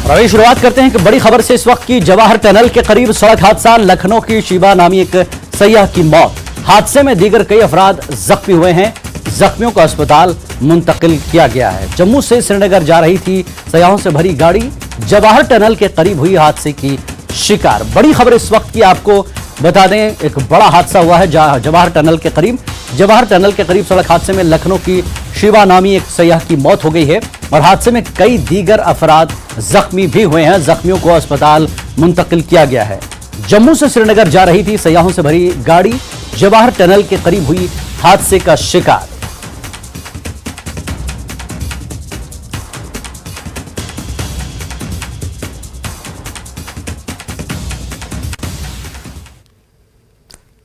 रवि, शुरुआत करते हैं कि बड़ी खबर से इस वक्त की। जवाहर टनल के करीब सड़क हादसा, लखनऊ की शीबा नामी एक सैयाह की मौत। हादसे में दीगर कई अफराद जख्मी हुए हैं। जख्मियों को अस्पताल मुंतकिल किया गया है। जम्मू से श्रीनगर जा रही थी सयाहों से भरी गाड़ी, जवाहर टनल के करीब हुई हादसे की शिकार। बड़ी खबर इस वक्त की आपको बता दें, एक बड़ा हादसा हुआ है जवाहर टनल के करीब सड़क हादसे में लखनऊ की शीबा नामी एक सयाह की मौत हो गई है और हादसे में कई दीगर अफराद जख्मी भी हुए हैं। जख्मियों को अस्पताल मुंतकिल किया गया है। जम्मू से श्रीनगर जा रही थी सयाहों से भरी गाड़ी, जवाहर टनल के करीब हुई हादसे का शिकार।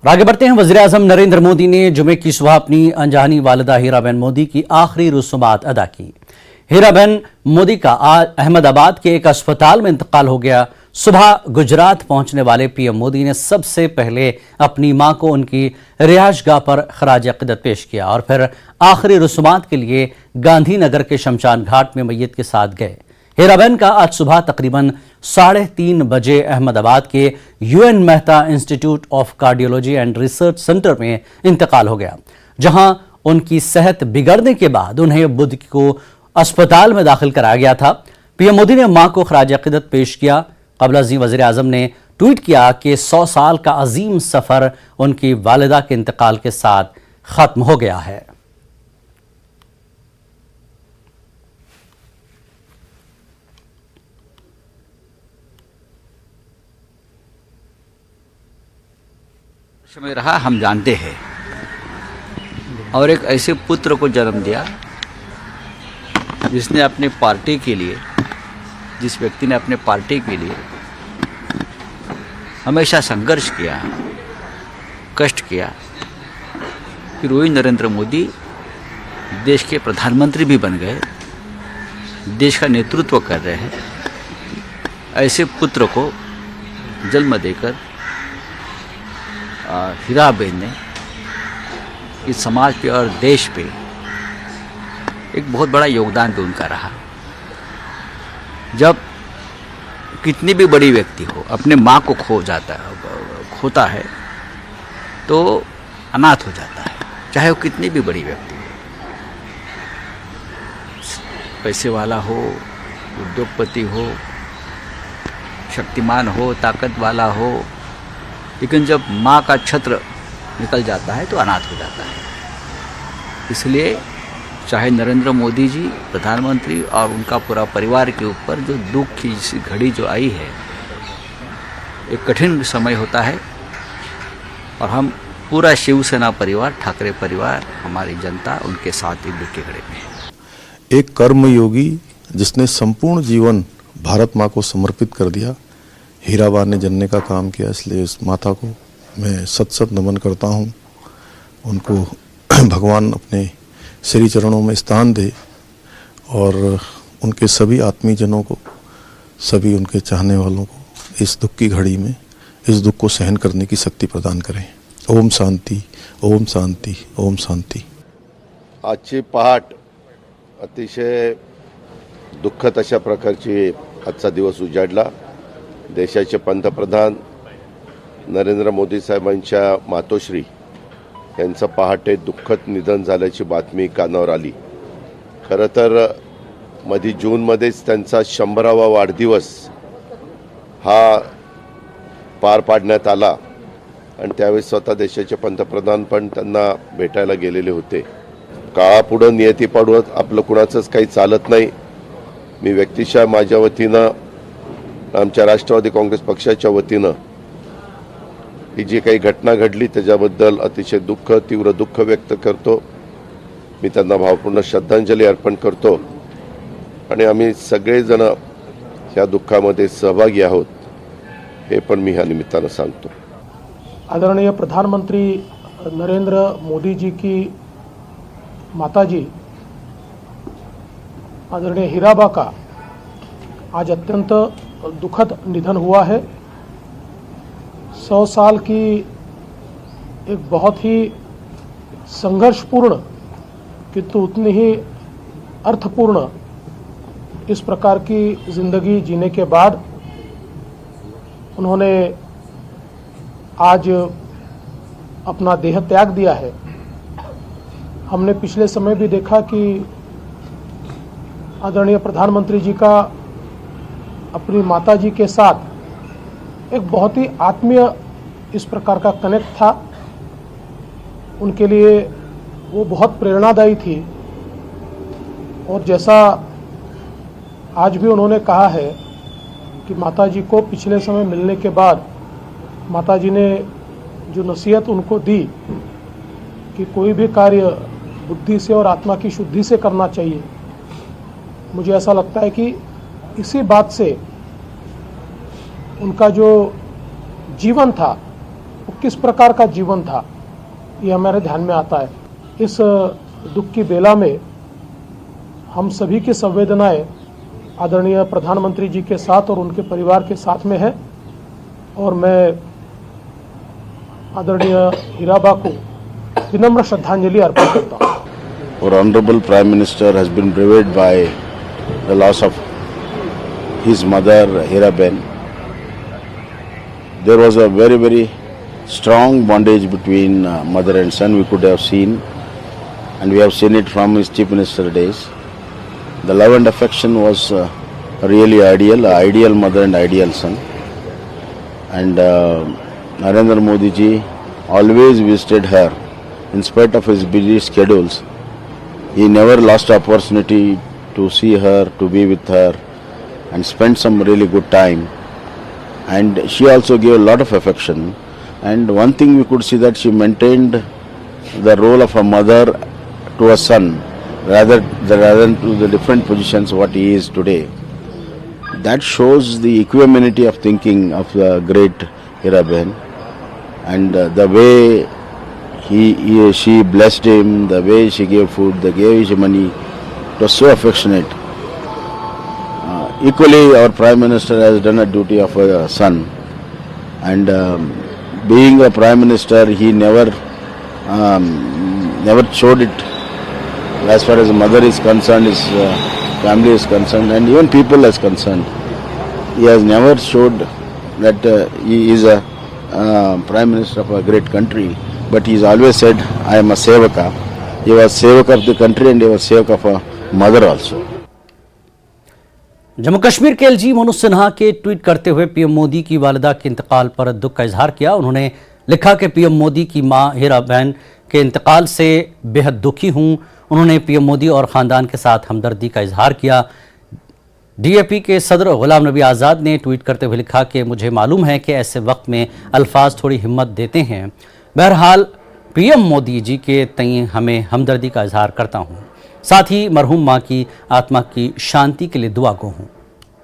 आगे बढ़ते हैं। वज़ीर-ए-आज़म नरेंद्र मोदी ने जुमे की सुबह अपनी अनजानी वालिदा हीराबेन मोदी की आखिरी रसूमात अदा की। हीराबेन मोदी का आज अहमदाबाद के एक अस्पताल में इंतकाल हो गया। सुबह गुजरात पहुंचने वाले पीएम मोदी ने सबसे पहले अपनी मां को उनकी रिहायशगाह पर खराज अक़ीदत पेश किया और फिर आखिरी रसूमात के लिए गांधीनगर के शमशान घाट में मैयत के साथ गए। हीराबेन का आज सुबह तकरीबन 3:30 बजे अहमदाबाद के UN Mehta institute of cardiology and research centre में इंतकाल हो गया, जहां उनकी सेहत बिगड़ने के बाद उन्हें बुध को अस्पताल में दाखिल कराया गया था। पीएम मोदी ने मां को खराज अक़ीदत पेश किया। क़ब्ल अज़ीम वज़ीर आज़म ने ट्वीट किया कि 100 साल का अजीम सफ़र उनकी वालिदा के इंतकाल के साथ ख़त्म हो गया है। समय रहा हम जानते हैं, और एक ऐसे पुत्र को जन्म दिया जिसने अपने पार्टी के लिए, जिस व्यक्ति ने अपने पार्टी के लिए हमेशा संघर्ष किया, कष्ट किया। फिर वही नरेंद्र मोदी देश के प्रधानमंत्री भी बन गए, देश का नेतृत्व कर रहे हैं। ऐसे पुत्र को जन्म देकर हीराबेन ने इस समाज पे और देश पे एक बहुत बड़ा योगदान भी उनका रहा। जब कितनी भी बड़ी व्यक्ति हो अपने माँ को खोता है तो अनाथ हो जाता है, चाहे वो कितनी भी बड़ी व्यक्ति हो, पैसे वाला हो, उद्योगपति हो, शक्तिमान हो, ताकत वाला हो, लेकिन जब माँ का छत्र निकल जाता है तो अनाथ हो जाता है। इसलिए चाहे नरेंद्र मोदी जी प्रधानमंत्री और उनका पूरा परिवार के ऊपर जो दुख की घड़ी जो आई है, एक कठिन समय होता है, और हम पूरा शिवसेना परिवार, ठाकरे परिवार, हमारी जनता उनके साथ ही दुख की घड़ी में है। एक कर्मयोगी जिसने संपूर्ण जीवन भारत माँ को समर्पित कर दिया, हीराबा ने जनने का काम किया। इसलिए इस माता को मैं सत नमन करता हूँ। उनको भगवान अपने श्री चरणों में स्थान दे और उनके सभी आत्मीजनों को, सभी उनके चाहने वालों को इस दुख की घड़ी में इस दुख को सहन करने की शक्ति प्रदान करें। ओम शांति, ओम शांति, ओम शांति। आजची पहाट अतिशय दुःखद अशा प्रकारची आजचा दिवस उजाडला। देशाचे पंतप्रधान नरेंद्र मोदी साहेबांच्या मातोश्री यांचं पहाटे दुःखद निधन झाल्याची बातमी कानावर आली। खरं तर मध्ये जूनमध्येच त्यांचा 100वा वाढदिवस हा पार पाडण्यात आला आणि त्यावेळी स्वतः देशाचे पंतप्रधान पण त्यांना भेटायला गेलेले होते। काळापुढे नियती पाडून आपलं कुणाचंच काही चालत नाही। मी व्यक्तिशः माझ्या वतीनं, आमच्या राष्ट्रवादी काँग्रेस पक्षाच्या वतीनं ही जी काही घटना घडली त्याच्याबद्दल अतिशय तीव्र दुःख व्यक्त करतो। मी त्यांना भावपूर्ण श्रद्धांजली अर्पण करतो आणि आम्ही सगळेजण या दुःखामध्ये सहभागी आहोत हे पण मी ह्या निमित्तानं सांगतो। आदरणीय प्रधानमंत्री नरेंद्र मोदी जी की माताजी आदरणीय हीराबा का आज अत्यंत दुखद निधन हुआ है। 100 साल की एक बहुत ही संघर्षपूर्ण किंतु उतनी ही अर्थपूर्ण इस प्रकार की जिंदगी जीने के बाद उन्होंने आज अपना देह त्याग दिया है। हमने पिछले समय भी देखा कि आदरणीय प्रधानमंत्री जी का अपनी माता जी के साथ एक बहुत ही आत्मीय इस प्रकार का कनेक्ट था। उनके लिए वो बहुत प्रेरणादायी थी और जैसा आज भी उन्होंने कहा है कि माता जी को पिछले समय मिलने के बाद माता जी ने जो नसीहत उनको दी कि कोई भी कार्य बुद्धि से और आत्मा की शुद्धि से करना चाहिए, मुझे ऐसा लगता है कि इसी बात से उनका जो जीवन था वो किस प्रकार का जीवन था ये हमारे ध्यान में आता है। इस दुख की बेला में हम सभी की संवेदनाएं आदरणीय प्रधानमंत्री जी के साथ और उनके परिवार के साथ में है और मैं आदरणीय हीराबा को विनम्र श्रद्धांजलि अर्पित करता हूँ। Our Honorable Prime Minister has been bereaved by the loss of his mother Hiraben. There was a very, very strong bondage between mother and son, we could have seen, and we have seen it from his Chief Minister days. The love and affection was really ideal mother and ideal son. And Narendra Modi ji always visited her in spite of his busy schedules. He never lost opportunity to see her, to be with her and spend some really good time. And she also gave a lot of affection. And one thing we could see that she maintained the role of a mother to a son rather than to the different positions what he is today. That shows the equanimity of thinking of the great Hiraben, and the way she blessed him, the way she gave food, the gave his money, it was so affectionate. Equally, our Prime Minister has done a duty of a son, and being a Prime Minister, he never showed it as far as the mother is concerned, his family is concerned, and even people is concerned. He has never showed that he is a Prime Minister of a great country, but he has always said, I am a Sevaka. He was Sevaka of the country and he was Sevaka of a mother also. Jammu Kashmir के LG Manoj Sinha के tweet करते हुए PM Modi की वालिदा के इंतकाल पर दुख का इजहार किया। उन्होंने लिखा कि पीएम मोदी की मां हीराबेन के इंतकाल से बेहद दुखी हूं। उन्होंने पीएम मोदी और ख़ानदान के साथ हमदर्दी का इजहार किया। डीएपी के सदर गुलाम नबी आज़ाद ने ट्वीट करते हुए लिखा कि मुझे मालूम है कि ऐसे वक्त में अल्फाज थोड़ी हिम्मत देते हैं। बहरहाल पीएम मोदी जी के तय हमें हमदर्दी का इजहार करता हूँ। साथ ही मरहूम माँ की आत्मा की शांति के लिए दुआ गो हूँ।